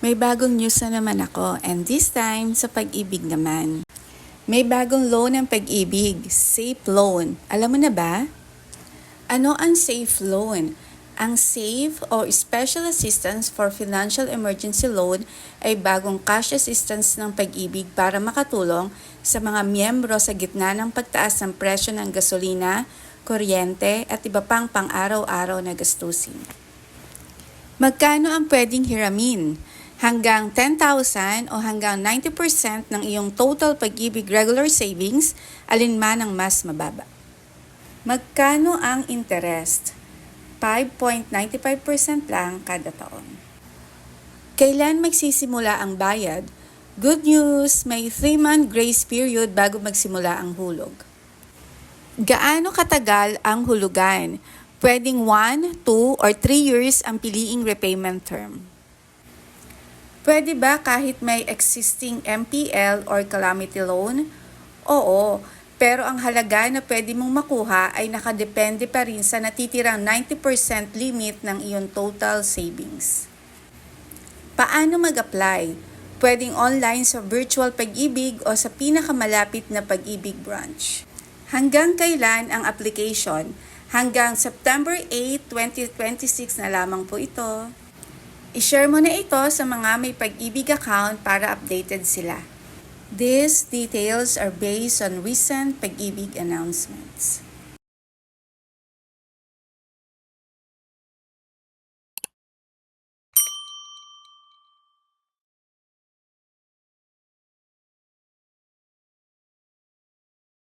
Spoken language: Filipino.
May bagong news na naman ako, and this time sa pag-ibig naman. May bagong loan ng pag-ibig, Safe Loan. Alam mo na ba? Ano ang Safe Loan? Ang SAFE o Special Assistance for Financial Emergency Loan ay bagong cash assistance ng pag-ibig para makatulong sa mga miyembro sa gitna ng pagtaas ng presyo ng gasolina, kuryente at iba pang pang-araw-araw na gastusin. Magkano ang pwedeng hiramin? Hanggang 10,000 o hanggang 90% ng iyong total pag-ibig regular savings, alinman ang mas mababa. Magkano ang interest? 5.95% lang kada taon. Kailan magsisimula ang bayad? Good news, may 3-month grace period bago magsimula ang hulog. Gaano katagal ang hulugan? Pwedeng 1, 2, or 3 years ang piliing repayment term. Pwede ba kahit may existing MPL or calamity loan? Oo, pero ang halaga na pwede mong makuha ay nakadepende pa rin sa natitirang 90% limit ng iyong total savings. Paano mag-apply? Pwedeng online sa Virtual Pag-ibig o sa pinakamalapit na Pag-ibig branch. Hanggang kailan ang application? Hanggang September 8, 2026 na lamang po ito. I-share mo na ito sa mga may Pag-ibig account para updated sila. These details are based on recent Pag-ibig announcements.